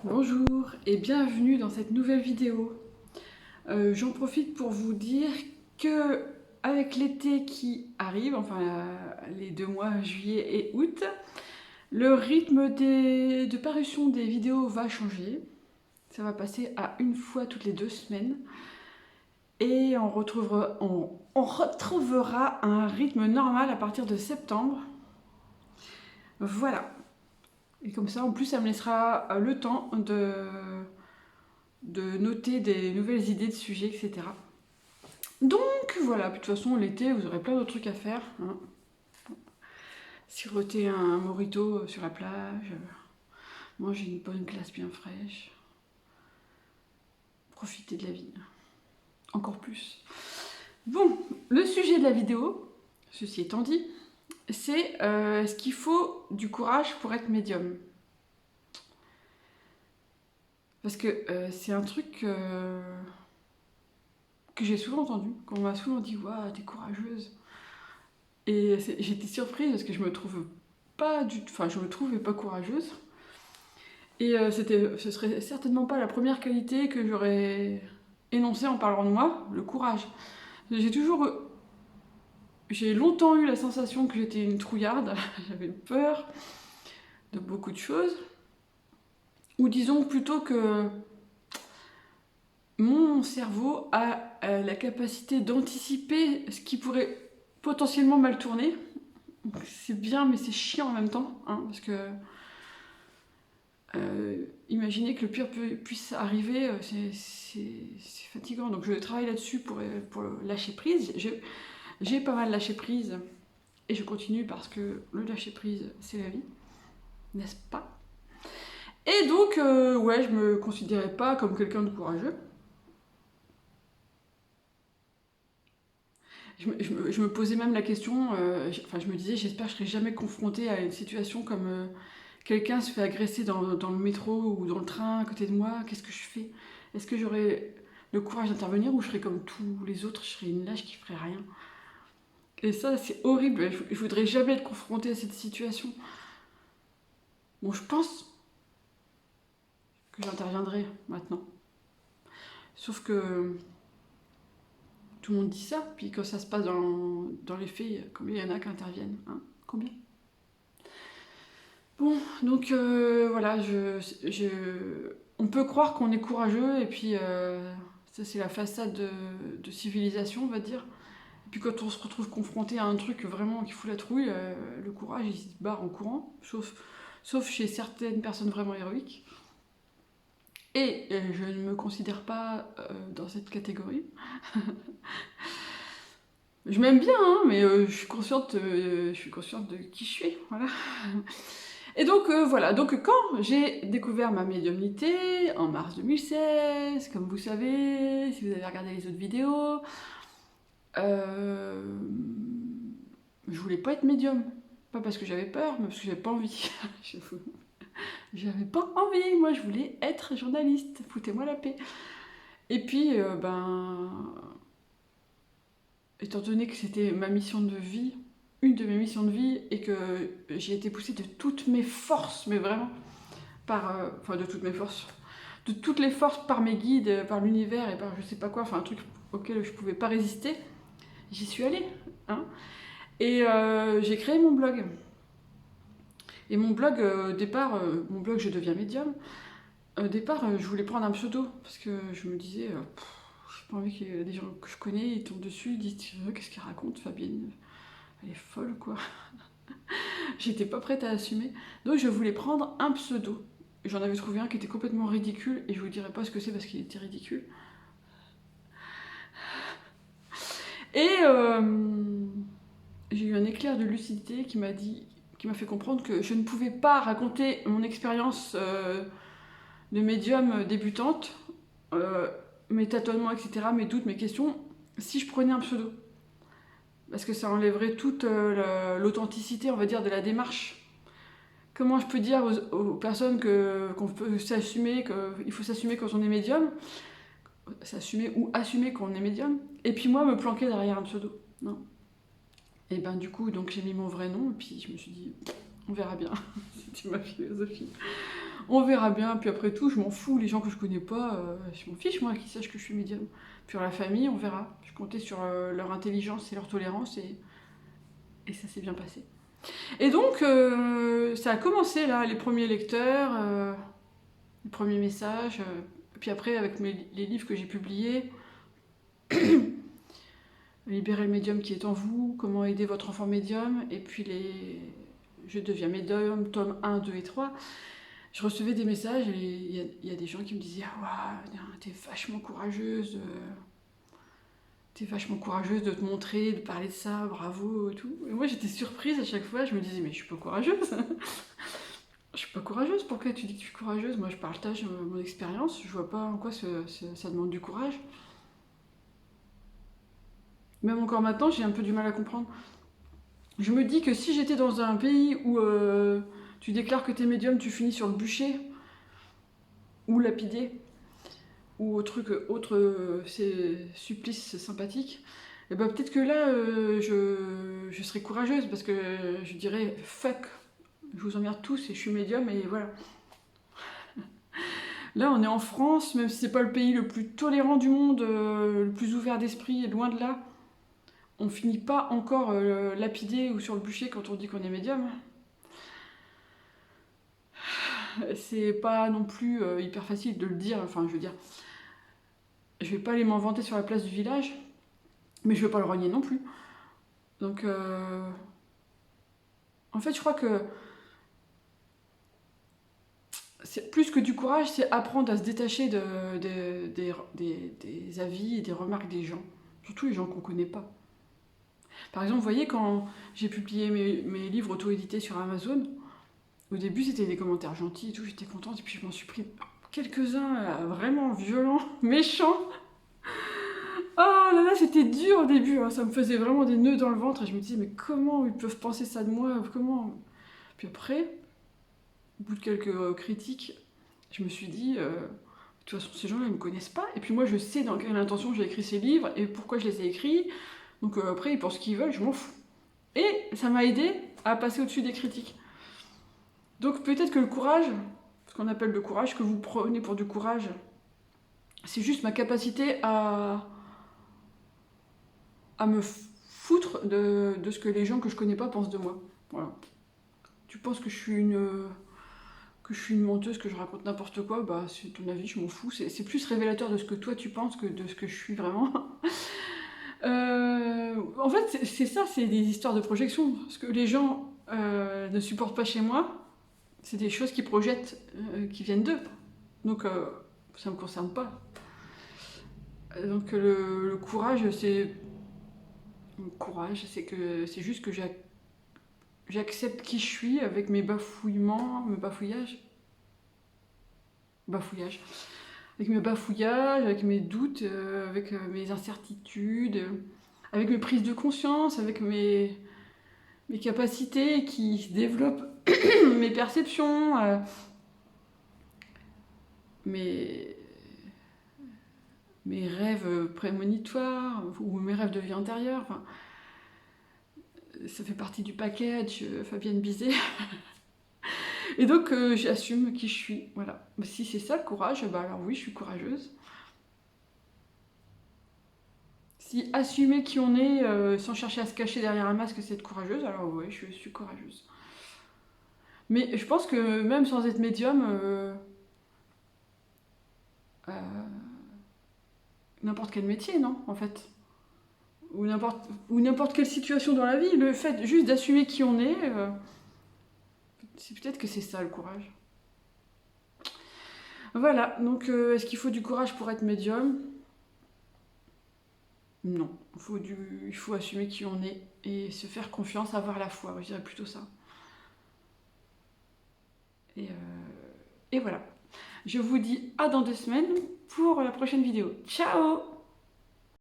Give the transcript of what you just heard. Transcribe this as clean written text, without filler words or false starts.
Bonjour et bienvenue dans cette nouvelle vidéo. J'en profite pour vous dire que avec l'été qui arrive, enfin les 2 mois juillet et août, le rythme de parution des vidéos va changer. Ça va passer à une fois toutes les 2 semaines et on retrouvera un rythme normal à partir de septembre. Voilà. Et comme ça, en plus, ça me laissera le temps de noter des nouvelles idées de sujets, etc. Donc voilà, puis de toute façon, l'été, vous aurez plein d'autres trucs à faire. Hein. Siroter un mojito sur la plage, manger une bonne glace bien fraîche, profiter de la vie. Encore plus. Bon, le sujet de la vidéo, ceci étant dit, c'est est-ce qu'il faut du courage pour être médium? Parce que c'est un truc que j'ai souvent entendu, qu'on m'a souvent dit, waouh, t'es courageuse. Et j'étais surprise parce que je me trouve pas enfin, je me trouvais pas courageuse. Et ce serait certainement pas la première qualité que j'aurais énoncée en parlant de moi, le courage. J'ai longtemps eu la sensation que j'étais une trouillarde, j'avais peur de beaucoup de choses. Ou disons plutôt que mon cerveau a la capacité d'anticiper ce qui pourrait potentiellement mal tourner. C'est bien, mais c'est chiant en même temps, hein, parce que imaginez que le pire puisse arriver, c'est fatigant. Donc je travaille là-dessus pour lâcher prise. J'ai pas mal lâché prise et je continue parce que le lâcher prise, c'est la vie, n'est-ce pas? Et donc, ouais, je me considérais pas comme quelqu'un de courageux. Je me posais même la question, je me disais, j'espère que je serai jamais confrontée à une situation comme quelqu'un se fait agresser dans le métro ou dans le train à côté de moi, qu'est-ce que je fais? Est-ce que j'aurais le courage d'intervenir ou je serais comme tous les autres, je serais une lâche qui ferait rien? Et ça, c'est horrible, je voudrais jamais être confrontée à cette situation. Bon, je pense que j'interviendrai maintenant. Sauf que tout le monde dit ça, puis quand ça se passe dans les faits, combien il y en a qui interviennent, hein? Combien? Bon, donc voilà, on peut croire qu'on est courageux, et puis ça c'est la façade de civilisation, on va dire. Et puis quand on se retrouve confronté à un truc vraiment qui fout la trouille, le courage il se barre en courant, sauf chez certaines personnes vraiment héroïques. Et je ne me considère pas dans cette catégorie. Je m'aime bien, hein, mais je suis consciente de qui je suis, voilà. Et donc voilà, donc quand j'ai découvert ma médiumnité en mars 2016, comme vous savez, si vous avez regardé les autres vidéos, je voulais pas être médium. Pas parce que j'avais peur, mais parce que j'avais pas envie. J'avais pas envie, moi je voulais être journaliste, foutez-moi la paix. Et puis, étant donné que c'était ma mission de vie, une de mes missions de vie, et que j'ai été poussée de toutes mes forces, mais vraiment, enfin de toutes mes forces, de toutes les forces par mes guides, par l'univers et par je sais pas quoi, enfin un truc auquel je pouvais pas résister, j'y suis allée. Hein. Et j'ai créé mon blog. Et mon blog, au départ, mon blog Je deviens médium, au départ, je voulais prendre un pseudo, parce que je me disais, j'ai pas envie que des gens que je connais, ils tombent dessus, ils disent, qu'est-ce qu'elle raconte, Fabienne? Elle est folle, quoi. J'étais pas prête à assumer. Donc je voulais prendre un pseudo. J'en avais trouvé un qui était complètement ridicule, et je vous dirai pas ce que c'est parce qu'il était ridicule. Et j'ai eu un éclair de lucidité qui m'a fait comprendre que je ne pouvais pas raconter mon expérience de médium débutante, mes tâtonnements, etc., mes doutes, mes questions, si je prenais un pseudo. Parce que ça enlèverait toute l'authenticité, on va dire, de la démarche. Comment je peux dire aux personnes qu'on peut s'assumer, qu'il faut s'assumer quand on est médium, s'assumer ou assumer quand on est médium, et puis moi me planquer derrière un pseudo. Non. Et ben du coup, donc j'ai mis mon vrai nom, et puis je me suis dit, on verra bien. C'était ma philosophie. On verra bien, puis après tout, je m'en fous, les gens que je connais pas, je m'en fiche, moi, qu'ils sachent que je suis médium. Puis la famille, on verra. Je comptais sur leur intelligence et leur tolérance, et ça s'est bien passé. Et donc, ça a commencé, là, les premiers lecteurs, les premiers messages, puis après, avec les livres que j'ai publiés, Libérer le médium qui est en vous, comment aider votre enfant médium, et puis Je deviens médium, tome 1, 2 et 3. Je recevais des messages et il y a des gens qui me disaient « Waouh, t'es vachement courageuse, de te montrer, de parler de ça, bravo et tout. » Et moi j'étais surprise à chaque fois, je me disais « Mais je suis pas courageuse !» Je suis pas courageuse, pourquoi tu dis que je suis courageuse? Moi je partage mon expérience, je vois pas en quoi ça demande du courage. Même encore maintenant, j'ai un peu du mal à comprendre. Je me dis que si j'étais dans un pays où tu déclares que t'es médium, tu finis sur le bûcher, ou lapidé, ou autre supplice sympathique, et ben peut-être que là, je serais courageuse, parce que je dirais « fuck, je vous emmerde tous et je suis médium, et voilà ». Là, on est en France, même si c'est pas le pays le plus tolérant du monde, le plus ouvert d'esprit, loin de là, on finit pas encore lapidé ou sur le bûcher quand on dit qu'on est médium. C'est pas non plus hyper facile de le dire, enfin je veux dire, je vais pas aller m'en vanter sur la place du village, mais je vais pas le renier non plus. Donc en fait je crois que plus que du courage, c'est apprendre à se détacher des avis et des remarques des gens, surtout les gens qu'on connaît pas. Par exemple, vous voyez, quand j'ai publié mes livres auto-édités sur Amazon, au début c'était des commentaires gentils et tout, j'étais contente, et puis je m'en suis pris quelques-uns vraiment violents, méchants. Oh là là, c'était dur au début, hein. Ça me faisait vraiment des nœuds dans le ventre, et je me disais mais comment ils peuvent penser ça de moi, comment... Puis après, au bout de quelques critiques, je me suis dit, de toute façon ces gens-là ils me connaissent pas, et puis moi je sais dans quelle intention j'ai écrit ces livres, et pourquoi je les ai écrits, donc après ils pensent ce qu'ils veulent, je m'en fous. Et ça m'a aidé à passer au-dessus des critiques. Donc peut-être que le courage, ce qu'on appelle le courage, que vous prenez pour du courage, c'est juste ma capacité à me foutre de ce que les gens que je connais pas pensent de moi. Voilà. Tu penses que je suis une menteuse, que je raconte n'importe quoi, bah c'est ton avis, je m'en fous. C'est plus révélateur de ce que toi tu penses que de ce que je suis vraiment. En fait, c'est ça, c'est des histoires de projection. Ce que les gens ne supportent pas chez moi, c'est des choses qu'ils projettent, qui viennent d'eux. Donc ça me concerne pas. Donc le courage, c'est... Le courage, c'est juste que j'accepte qui je suis avec mes bafouillements, mes bafouillages. Avec mes bafouillages, avec mes doutes, avec mes incertitudes, avec mes prises de conscience, avec mes capacités qui développent mes perceptions, mes rêves prémonitoires, ou mes rêves de vie antérieure. Enfin, ça fait partie du package Fabienne Bizet. Et donc j'assume qui je suis, voilà. Si c'est ça le courage, bah alors oui, je suis courageuse. Si assumer qui on est sans chercher à se cacher derrière un masque, c'est être courageuse, alors oui, je suis courageuse. Mais je pense que même sans être médium, n'importe quel métier, non, en fait, ou n'importe quelle situation dans la vie, le fait juste d'assumer qui on est, c'est peut-être que c'est ça le courage. Voilà, donc est-ce qu'il faut du courage pour être médium? Non, il faut assumer qui on est et se faire confiance, avoir la foi, je dirais plutôt ça. Et voilà. Je vous dis à dans 2 semaines pour la prochaine vidéo. Ciao!